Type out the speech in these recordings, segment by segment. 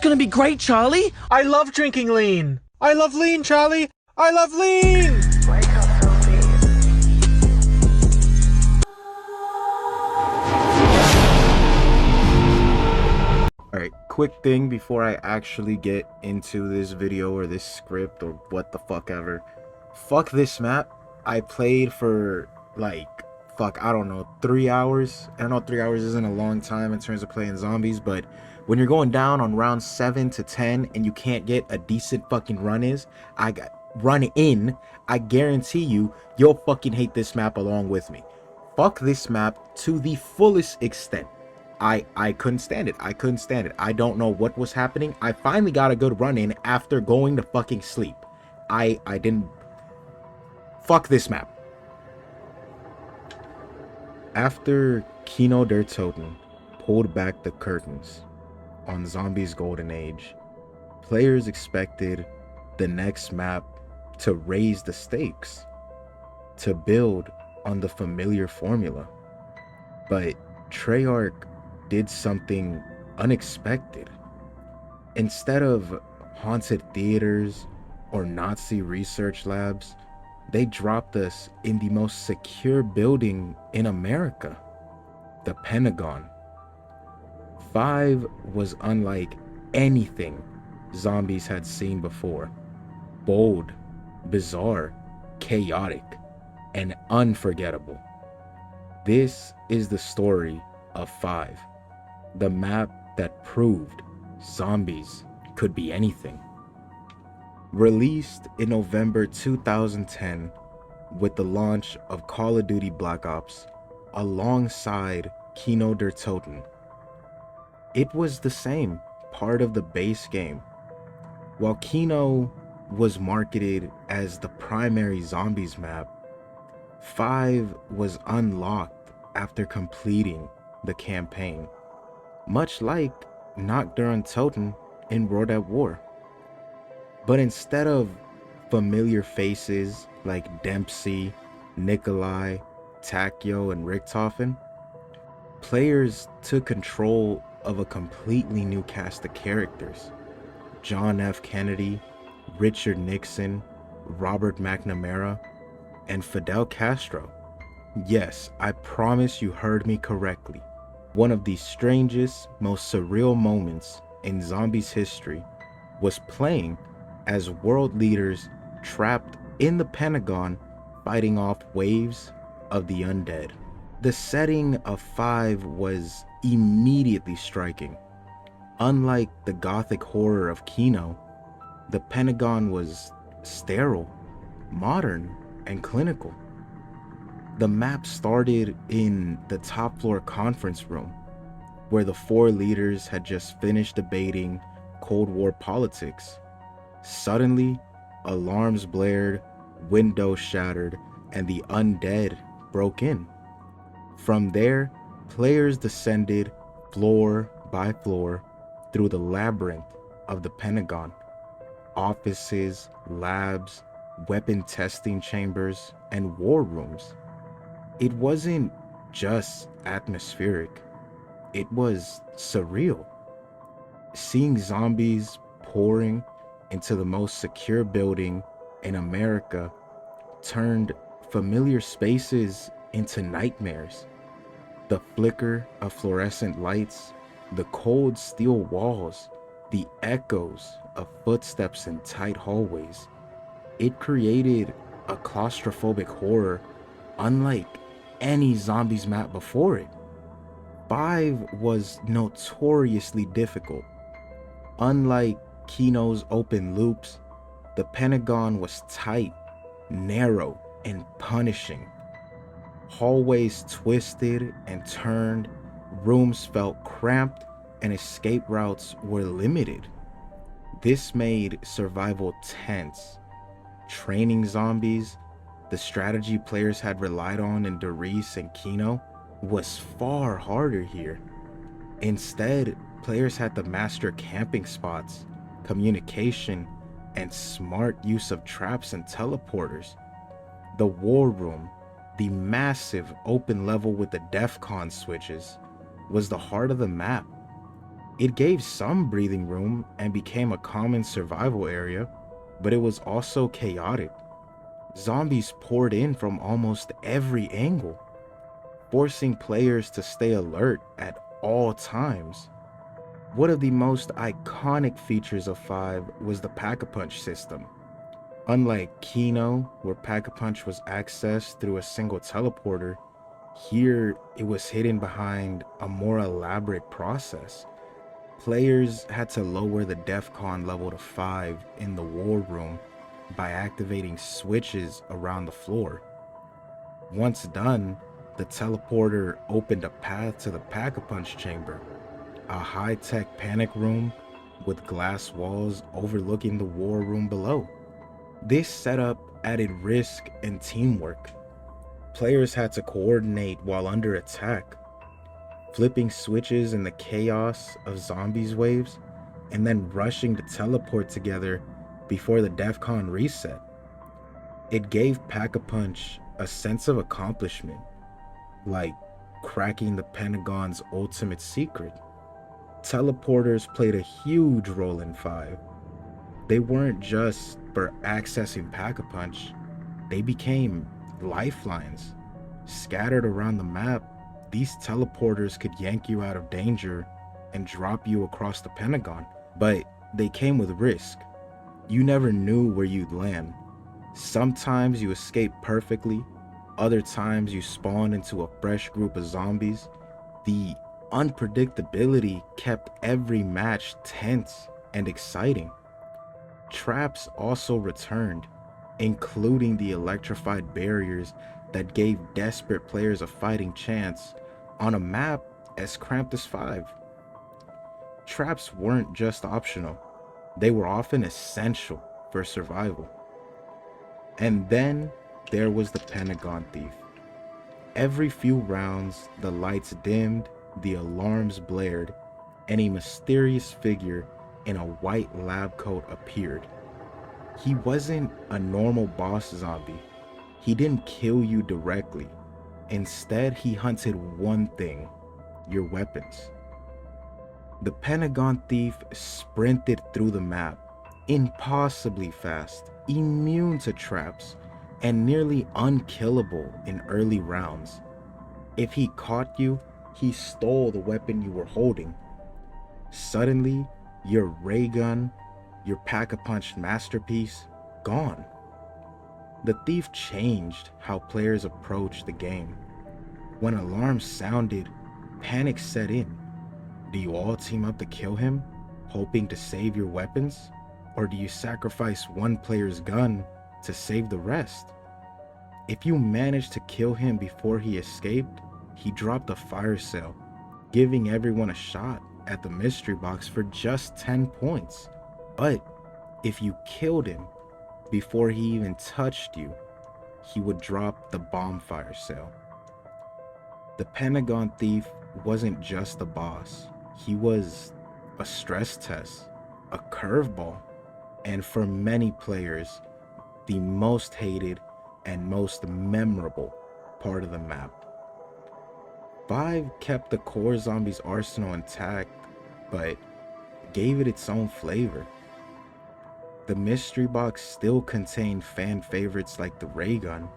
gonna be great, Charlie. I love drinking lean. I love lean, Charlie. I love lean. Alright, quick thing before I actually get into this video or this script or what the fuck ever. Fuck this map. I played for like, I don't know, 3 hours. I know 3 hours isn't a long time in terms of playing zombies, but when you're going down on round 7 to 10 and you can't get a decent fucking run in, I guarantee you'll fucking hate this map along with me. Fuck this map to the fullest extent. I couldn't stand it. I don't know what was happening. I finally got a good run in after going to fucking sleep. I didn't. Fuck this map. After Kino der Toten pulled back the curtains on Zombies Golden Age, players expected the next map to raise the stakes, to build on the familiar formula. But Treyarch did something unexpected. Instead of haunted theaters or Nazi research labs, they dropped us in the most secure building in America, the Pentagon. 5 was unlike anything zombies had seen before. Bold, bizarre, chaotic, and unforgettable. This is the story of 5. The map that proved zombies could be anything. Released in November 2010 with the launch of Call of Duty Black Ops alongside Kino der Toten. It was the same part of the base game. While Kino was marketed as the primary zombies map, 5 was unlocked after completing the campaign, much like Nacht der Untoten in World at War. But instead of familiar faces like Dempsey, Nikolai, Takeo, and Richtofen, players took control of a completely new cast of characters. John F. Kennedy, Richard Nixon, Robert McNamara, and Fidel Castro. Yes, I promise you heard me correctly. One of the strangest, most surreal moments in zombies history was playing as world leaders trapped in the Pentagon fighting off waves of the undead. The setting of 5 was immediately striking. Unlike the gothic horror of Kino, the Pentagon was sterile, modern, and clinical. The map started in the top floor conference room, where the 4 leaders had just finished debating Cold War politics. Suddenly, alarms blared, windows shattered, and the undead broke in. From there, players descended floor by floor through the labyrinth of the Pentagon. Offices, labs, weapon testing chambers, and war rooms. It wasn't just atmospheric, it was surreal. Seeing zombies pouring into the most secure building in America turned familiar spaces into nightmares. The flicker of fluorescent lights, the cold steel walls, the echoes of footsteps in tight hallways. It created a claustrophobic horror unlike any zombies map before it. 5 was notoriously difficult. Unlike Kino's open loops, the Pentagon was tight, narrow, and punishing. Hallways twisted and turned, rooms felt cramped, and escape routes were limited. This made survival tense. Training zombies, the strategy players had relied on in Der Riese and Kino, was far harder here. Instead, players had to master camping spots, communication, and smart use of traps and teleporters. The war room, the massive open level with the DEFCON switches, was the heart of the map. It gave some breathing room and became a common survival area, but it was also chaotic. Zombies poured in from almost every angle, forcing players to stay alert at all times. One of the most iconic features of 5 was the Pack-a-Punch system. Unlike Kino, where Pack-a-Punch was accessed through a single teleporter, here it was hidden behind a more elaborate process. Players had to lower the DEFCON level to 5 in the war room by activating switches around the floor. Once done, the teleporter opened a path to the Pack-a-Punch chamber, a high-tech panic room with glass walls overlooking the war room below. This setup added risk and teamwork. Players had to coordinate while under attack, flipping switches in the chaos of zombies waves, and then rushing to teleport together before the DEFCON reset. It gave Pack-a-Punch a sense of accomplishment, like cracking the Pentagon's ultimate secret. Teleporters played a huge role in 5. They weren't just for accessing Pack-a-Punch, they became lifelines. Scattered around the map, these teleporters could yank you out of danger and drop you across the Pentagon, but they came with risk. You never knew where you'd land. Sometimes you escaped perfectly, other times you spawned into a fresh group of zombies. The unpredictability kept every match tense and exciting. Traps also returned, including the electrified barriers that gave desperate players a fighting chance on a map as cramped as 5. Traps weren't just optional, they were often essential for survival. And then there was the Pentagon Thief. Every few rounds, the lights dimmed, the alarms blared, and a mysterious figure in a white lab coat appeared. He wasn't a normal boss zombie. He didn't kill you directly. Instead, he hunted one thing: your weapons. The Pentagon Thief sprinted through the map, impossibly fast, immune to traps, and nearly unkillable in early rounds. If he caught you, he stole the weapon you were holding. Suddenly, your ray gun, your Pack-a-Punch masterpiece, gone. The thief changed how players approached the game. When alarms sounded, panic set in. Do you all team up to kill him, hoping to save your weapons? Or do you sacrifice one player's gun to save the rest? If you managed to kill him before he escaped, he dropped a fire sale, giving everyone a shot at the mystery box for just 10 points. But if you killed him before he even touched you, he would drop the bomb fire sale. The Pentagon Thief wasn't just a boss. He was a stress test, a curveball, and for many players, the most hated and most memorable part of the map. 5 kept the core zombies arsenal intact, but gave it its own flavor. The mystery box still contained fan favorites like the ray gun,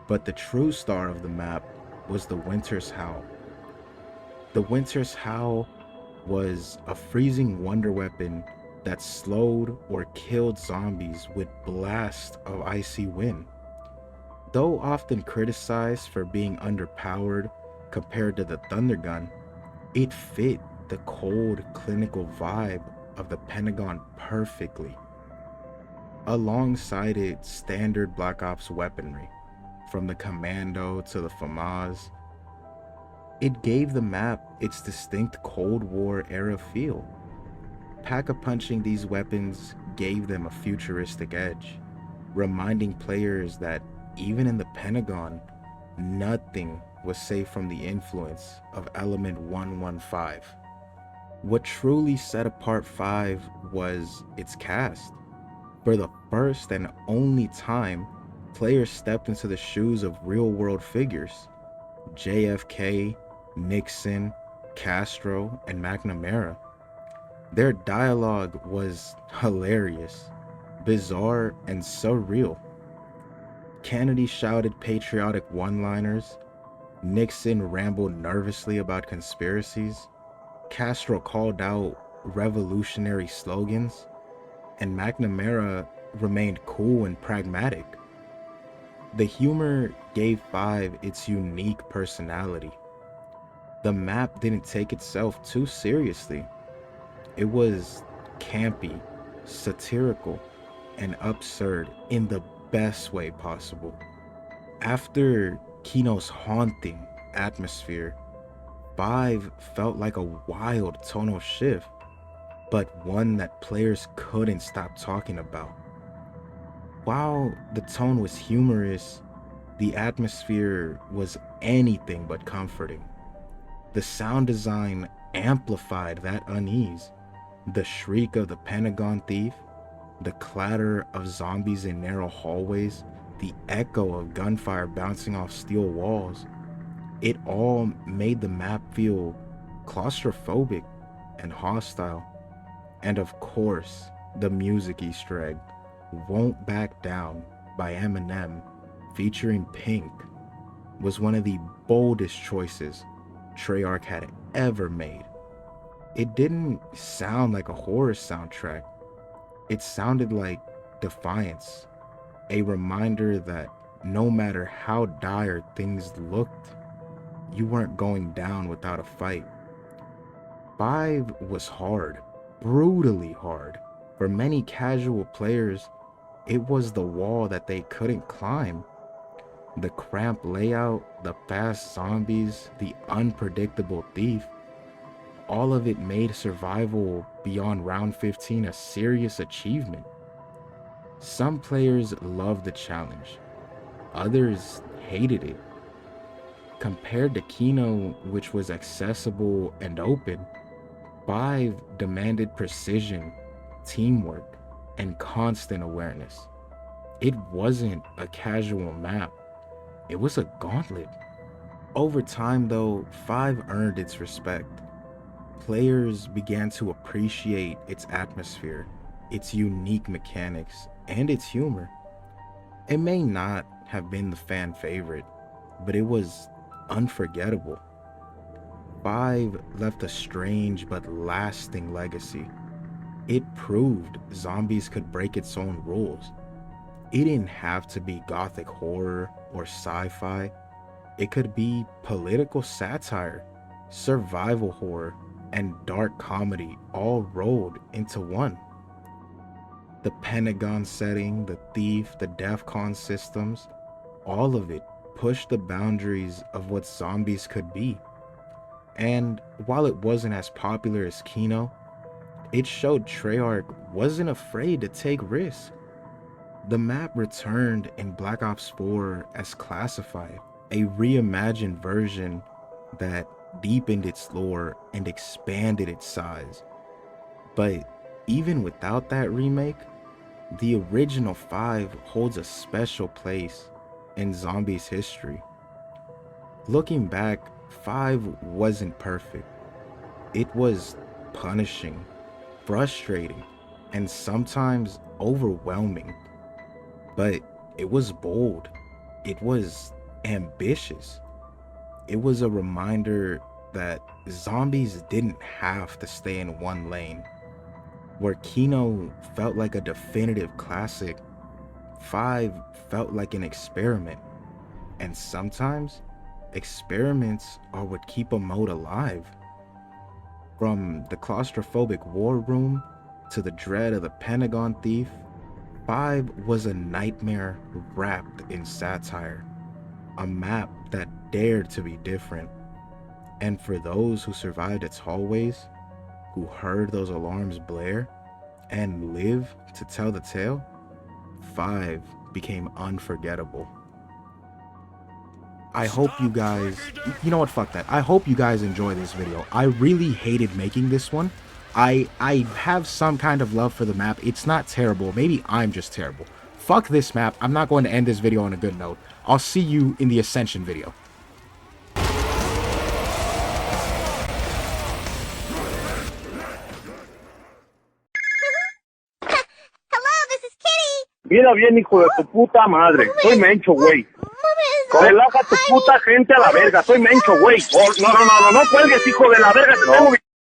but the true star of the map was the Winter's Howl. The Winter's Howl was a freezing wonder weapon that slowed or killed zombies with blasts of icy wind. Though often criticized for being underpowered compared to the Thunder Gun, it fit the cold, clinical vibe of the Pentagon perfectly. Alongside its standard Black Ops weaponry, from the Commando to the FAMAS, it gave the map its distinct Cold War era feel. Pack-a-punching these weapons gave them a futuristic edge, reminding players that even in the Pentagon, nothing was safe from the influence of Element 115. What truly set apart 5 was its cast. For the first and only time, players stepped into the shoes of real-world figures. JFK, Nixon, Castro, and McNamara. Their dialogue was hilarious, bizarre, and surreal. Kennedy shouted patriotic one-liners, Nixon rambled nervously about conspiracies, Castro called out revolutionary slogans, and McNamara remained cool and pragmatic. The humor gave Five its unique personality. The map didn't take itself too seriously. It was campy, satirical, and absurd in the best way possible. After Kino's haunting atmosphere, Five felt like a wild tonal shift, but one that players couldn't stop talking about. While the tone was humorous, the atmosphere was anything but comforting. The sound design amplified that unease. The shriek of the Pentagon thief, the clatter of zombies in narrow hallways, the echo of gunfire bouncing off steel walls, it all made the map feel claustrophobic and hostile. And of course, the music Easter egg, Won't Back Down by Eminem, featuring Pink, was one of the boldest choices Treyarch had ever made. It didn't sound like a horror soundtrack. It sounded like defiance, a reminder that no matter how dire things looked, you weren't going down without a fight. Five was hard, brutally hard. For many casual players, it was the wall that they couldn't climb. The cramped layout, the fast zombies, the unpredictable thief, all of it made survival beyond round 15 a serious achievement. Some players loved the challenge, others hated it. Compared to Kino, which was accessible and open, Five demanded precision, teamwork, and constant awareness. It wasn't a casual map, it was a gauntlet. Over time though, Five earned its respect. Players began to appreciate its atmosphere, its unique mechanics, and its humor. It may not have been the fan favorite, but it was unforgettable. Five left a strange but lasting legacy. It proved zombies could break its own rules. It didn't have to be gothic horror or sci-fi. It could be political satire, survival horror, and dark comedy all rolled into one. The Pentagon setting, the thief, the DEFCON systems, all of it pushed the boundaries of what zombies could be. And while it wasn't as popular as Kino, it showed Treyarch wasn't afraid to take risks. The map returned in Black Ops 4 as Classified, a reimagined version that deepened its lore and expanded its size. But even without that remake, the original 5 holds a special place in Zombies history. Looking back, 5 wasn't perfect. It was punishing, frustrating, and sometimes overwhelming. But it was bold. It was ambitious. It was a reminder that zombies didn't have to stay in one lane. Where Kino felt like a definitive classic, 5 felt like an experiment. And sometimes, experiments are what keep a mode alive. From the claustrophobic war room to the dread of the Pentagon thief, 5 was a nightmare wrapped in satire. A map that dared to be different. And for those who survived its hallways, who heard those alarms blare, and lived to tell the tale, 5 became unforgettable. I hope you guys, you know what, fuck that. I hope you guys enjoy this video. I really hated making this one. I have some kind of love for the map. It's not terrible. Maybe I'm just terrible. Fuck this map. I'm not going to end this video on a good note. I'll see you in the Ascension video. Mira bien, hijo de tu puta madre. Soy Mencho, güey. Relaja tu puta gente a la verga. Soy Mencho, güey. Oh, no cuelgues, hijo de la verga. Te tengo